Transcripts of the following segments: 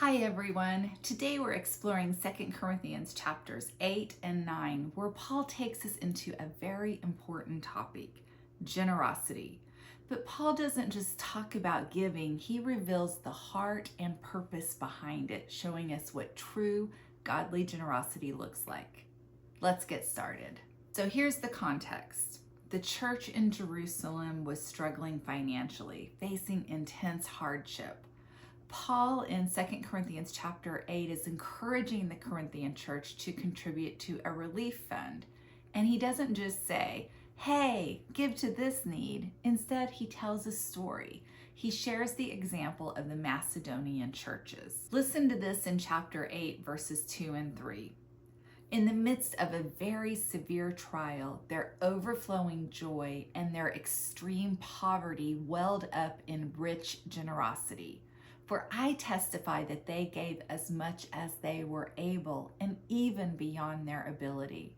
Hi everyone. Today we're exploring 2 Corinthians chapters 8 and 9, where Paul takes us into a very important topic, generosity. But Paul doesn't just talk about giving, he reveals the heart and purpose behind it, showing us what true godly generosity looks like. Let's get started. So here's the context. The church in Jerusalem was struggling financially, facing intense hardship. Paul in 2 Corinthians chapter 8 is encouraging the Corinthian church to contribute to a relief fund. And he doesn't just say, hey, give to this need. Instead, he tells a story. He shares the example of the Macedonian churches. Listen to this in chapter 8, verses 2 and 3. In the midst of a very severe trial, their overflowing joy and their extreme poverty welled up in rich generosity. For I testify that they gave as much as they were able and even beyond their ability.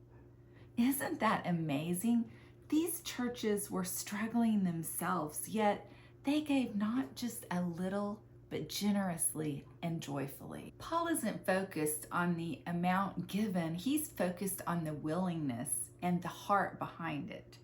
Isn't that amazing? These churches were struggling themselves, yet they gave not just a little, but generously and joyfully. Paul isn't focused on the amount given, he's focused on the willingness and the heart behind it.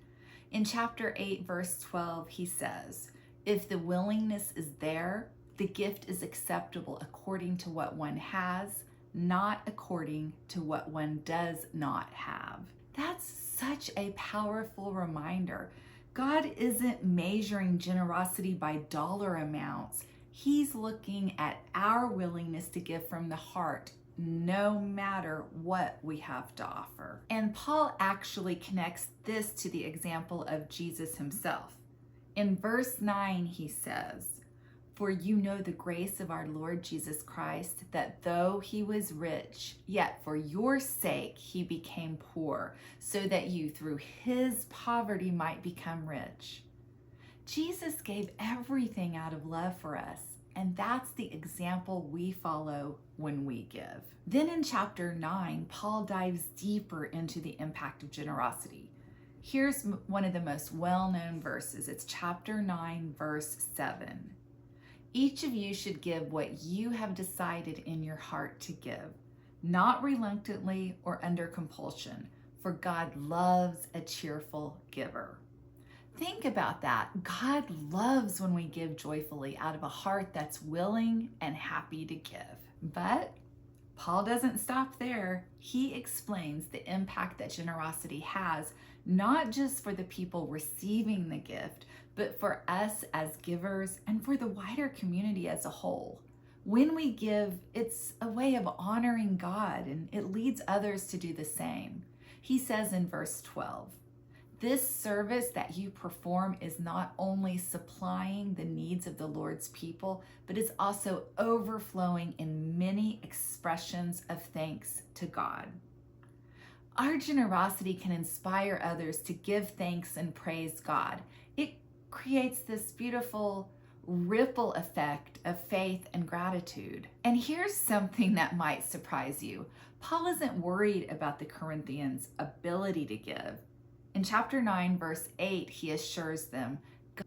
In chapter 8, verse 12, he says, if the willingness is there, the gift is acceptable according to what one has, not according to what one does not have. That's such a powerful reminder. God isn't measuring generosity by dollar amounts. He's looking at our willingness to give from the heart, no matter what we have to offer. And Paul actually connects this to the example of Jesus himself. In verse 9, he says, for you know the grace of our Lord Jesus Christ, that though he was rich, yet for your sake he became poor, so that you through his poverty might become rich. Jesus gave everything out of love for us, and that's the example we follow when we give. Then in chapter 9, Paul dives deeper into the impact of generosity. Here's one of the most well-known verses. It's chapter 9, verse 7. Each of you should give what you have decided in your heart to give, not reluctantly or under compulsion, for God loves a cheerful giver. Think about that. God loves when we give joyfully out of a heart that's willing and happy to give. But Paul doesn't stop there. He explains the impact that generosity has, not just for the people receiving the gift, but for us as givers and for the wider community as a whole. When we give, it's a way of honoring God, and it leads others to do the same. He says in verse 12, this service that you perform is not only supplying the needs of the Lord's people, but is also overflowing in many expressions of thanks to God. Our generosity can inspire others to give thanks and praise God. It creates this beautiful ripple effect of faith and gratitude. And here's something that might surprise you. Paul isn't worried about the Corinthians' ability to give. In chapter 9, verse 8, he assures them,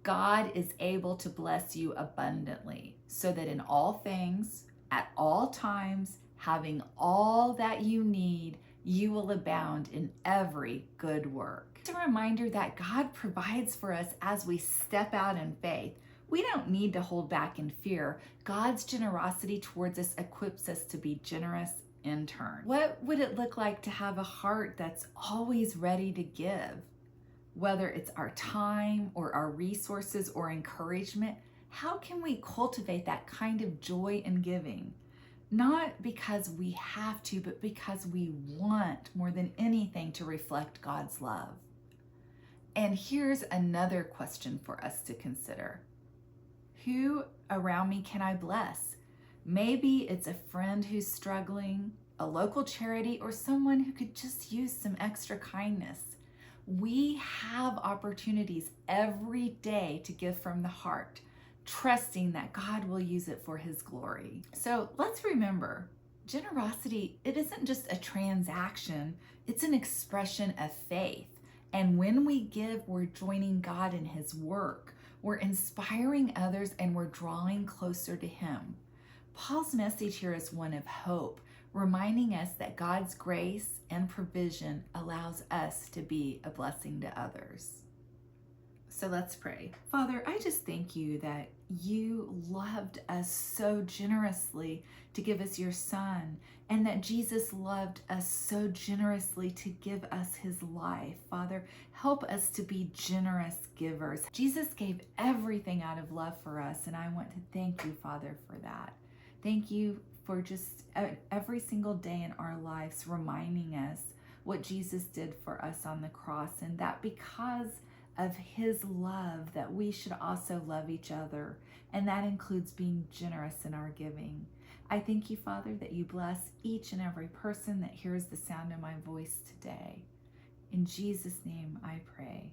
God is able to bless you abundantly, so that in all things, at all times, having all that you need, you will abound in every good work. It's a reminder that God provides for us as we step out in faith. We don't need to hold back in fear. God's generosity towards us equips us to be generous in turn. What would it look like to have a heart that's always ready to give? Whether it's our time or our resources or encouragement, how can we cultivate that kind of joy in giving? Not because we have to, but because we want more than anything to reflect God's love. And here's another question for us to consider. Who around me can I bless? Maybe it's a friend who's struggling, a local charity, or someone who could just use some extra kindness. We have opportunities every day to give from the heart, trusting that God will use it for his glory. So let's remember, generosity, it isn't just a transaction, it's an expression of faith. And when we give, we're joining God in his work. We're inspiring others and we're drawing closer to him. Paul's message here is one of hope, reminding us that God's grace and provision allows us to be a blessing to others. So let's pray. Father, I just thank you that you loved us so generously to give us your Son, and that Jesus loved us so generously to give us his life. Father, help us to be generous givers. Jesus gave everything out of love for us, and I want to thank you, Father, for that. Thank you for just every single day in our lives reminding us what Jesus did for us on the cross, and that because of his love that we should also love each other, and that includes being generous in our giving. I thank you, Father, that you bless each and every person that hears the sound of my voice today. In Jesus' name I pray.